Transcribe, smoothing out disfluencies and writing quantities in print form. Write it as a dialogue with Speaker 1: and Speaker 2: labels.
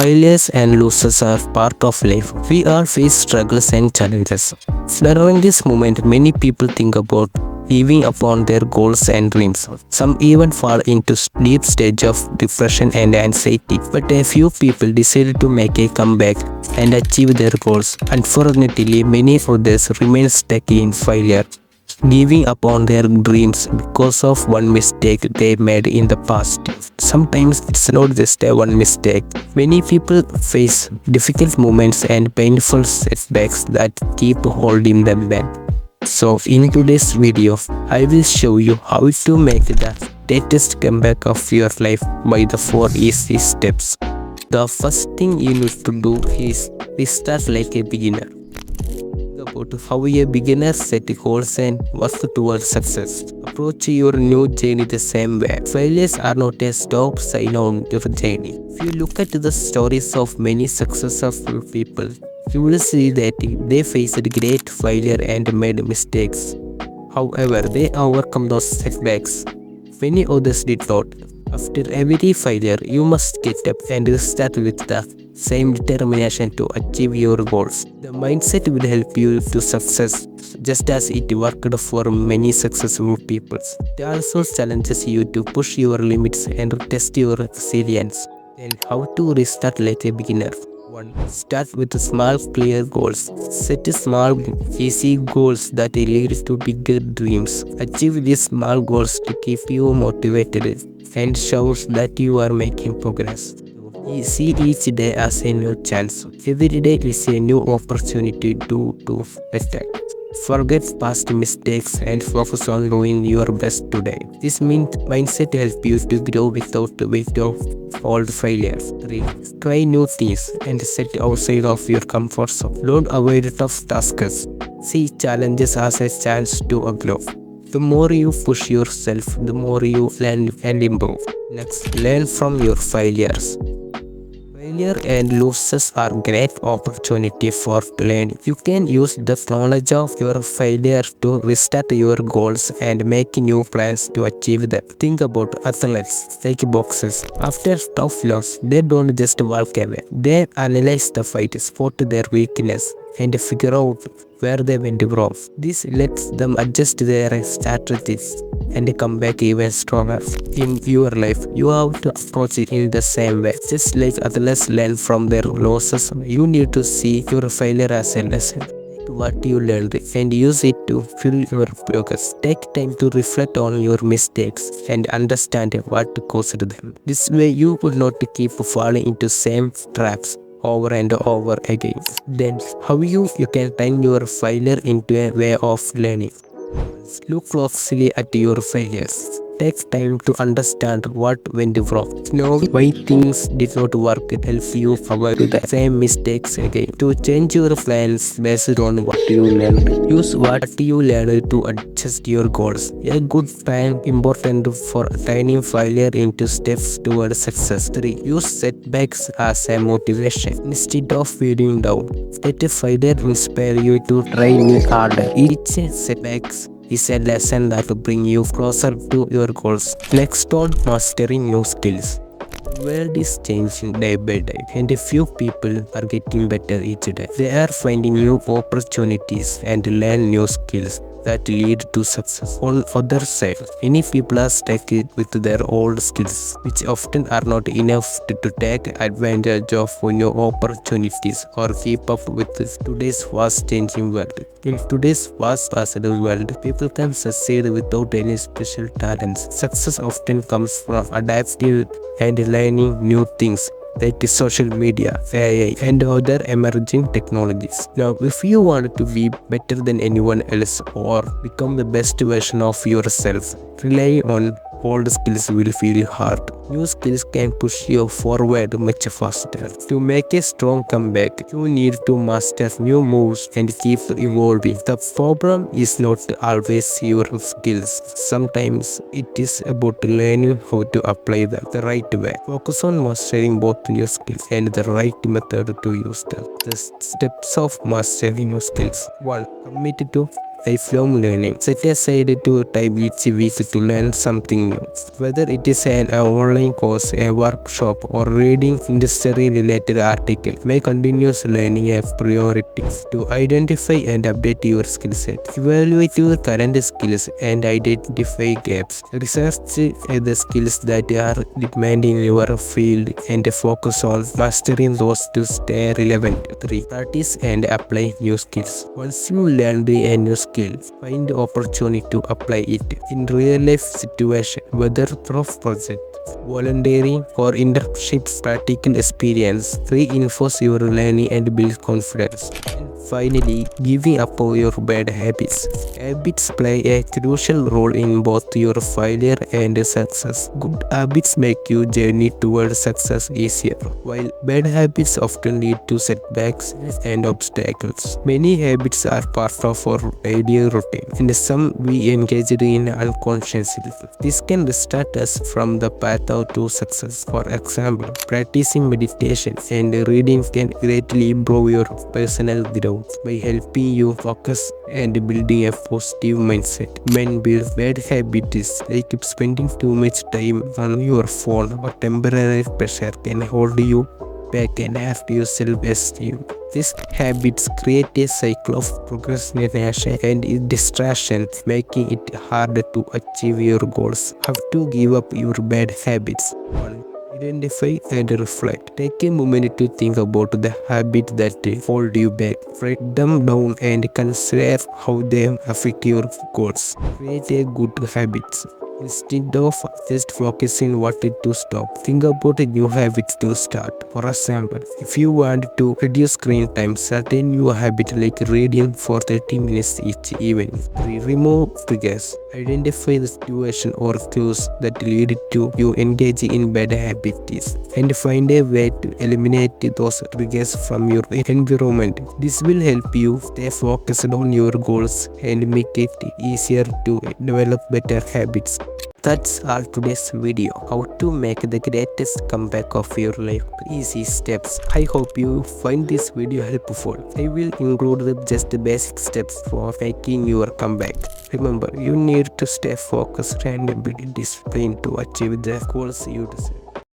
Speaker 1: Failures and losses are part of life. We all face struggles and challenges. During this moment, many people think about giving up on their goals and dreams. Some even fall into deep stage of depression and anxiety. But a few people decided to make a comeback and achieve their goals. Unfortunately, many others remain stuck in failure, giving up on their dreams because of one mistake they made in the past. Sometimes it's not just a one mistake. Many people face difficult moments and painful setbacks that keep holding them back. So in today's video, I will show you how to make the latest comeback of your life by the 4 easy steps. The first thing you need to do is restart like a beginner. About how a beginner set goals and work towards success. Approach your new journey the same way. Failures are not a stop sign on your journey. If you look at the stories of many successful people, you will see that they faced great failure and made mistakes. However, they overcome those setbacks. Many others did not. After every failure, you must get up and start with the same determination to achieve your goals. The mindset will help you to success just as it worked for many successful people. It also challenges you to push your limits and test your resilience. Then how to restart like a beginner. 1. Start with small clear goals. Set small easy goals that lead to bigger dreams. Achieve these small goals to keep you motivated and shows that you are making progress. See each day as a new chance. Every day is a new opportunity to do better. Forget past mistakes and focus on doing your best today. This mindset helps you to grow without the weight of old failures. 3. Try new things and set outside of your comfort zone. Don't avoid tough tasks. See challenges as a chance to grow. The more you push yourself, the more you learn and improve. Next, learn from your failures. Failure and losses are great opportunity for learning. You can use the knowledge of your failure to restart your goals and make new plans to achieve them. Think about athletes like boxers. After tough loss, they don't just walk away. They analyze the fight, spot their weakness, and figure out where they went wrong. This lets them adjust their strategies and come back even stronger. In your life, you have to approach it in the same way. Just like athletes learn from their losses, you need to see your failure as a lesson. Take what you learned and use it to fuel your progress. Take time to reflect on your mistakes and understand what caused them. This way, you will not keep falling into same traps over and over again. Then how you can turn your failure into a way of learning. Look closely at your failures. Take time to understand what went wrong. Know why things did not work. Help you avoid the same mistakes again. To change your plans based on what you learned. Use what you learned to adjust your goals. A good plan important for turning failure into steps towards success. 3. Use setbacks as a motivation. Instead of feeling down, let a failure inspire you to try harder. Each setbacks is a lesson that will bring you closer to your goals. Next on mastering new skills. The world is changing day by day and a few people are getting better each day. They are finding new opportunities and learn new skills that lead to success. On other side, many people are stuck with their old skills, which often are not enough to take advantage of new opportunities or keep up with today's fast changing world. In today's fast-paced world, people can succeed without any special talents. Success often comes from adapting and learning new things like social media, AI, and other emerging technologies. Now, if you want to be better than anyone else or become the best version of yourself, relying on old skills will feel hard. New skills can push you forward much faster. To make a strong comeback, you need to master new moves and keep evolving. The problem is not always your skills. Sometimes it is about learning how to apply them the right way. Focus on mastering both your skills and the right method to use them. The steps of mastering your skills. 1. Commit to lifelong learning. Set aside two time each week to learn something new. Whether it is an online course, a workshop, or reading industry-related article, make continuous learning a priority. To identify and update your skill set, evaluate your current skills and identify gaps. Research the skills that are demanding in your field and focus on mastering those to stay relevant. 3. Practice and apply new skills. Once you learn a new skill, find opportunity to apply it in real life situation, whether through project, volunteering, or internships. Practical experience reinforce your learning and build confidence. And finally, giving up on your bad habits. Habits play a crucial role in both your failure and success. Good habits make your journey towards success easier, while bad habits often lead to setbacks and obstacles. Many habits are part of our daily routine, and some we engage in unconsciously. This can distract us from the path to success. For example, practicing meditation and reading can greatly improve your personal growth by helping you focus and building a positive mindset. When build bad habits like spending too much time on your phone or temporary pressure can hold you back and have your self-esteem. These habits create a cycle of procrastination and distraction, making it harder to achieve your goals. How to give up your bad habits? 1. Identify and reflect. Take a moment to think about the habits that hold you back. Write them down and consider how they affect your goals. Create a good habits. Instead of just focusing what to stop, think about a new habit to start. For example, if you want to reduce screen time, start a new habit like reading for 30 minutes each evening. 3. Remove triggers. Identify the situation or cues that lead to you engaging in bad habits and find a way to eliminate those triggers from your environment. This will help you stay focused on your goals and make it easier to develop better habits. That's all today's video. How to make the greatest comeback of your life. Easy steps. I hope you find this video helpful. I will include just the basic steps for making your comeback. Remember, you need to stay focused and be disciplined to achieve the goals you deserve.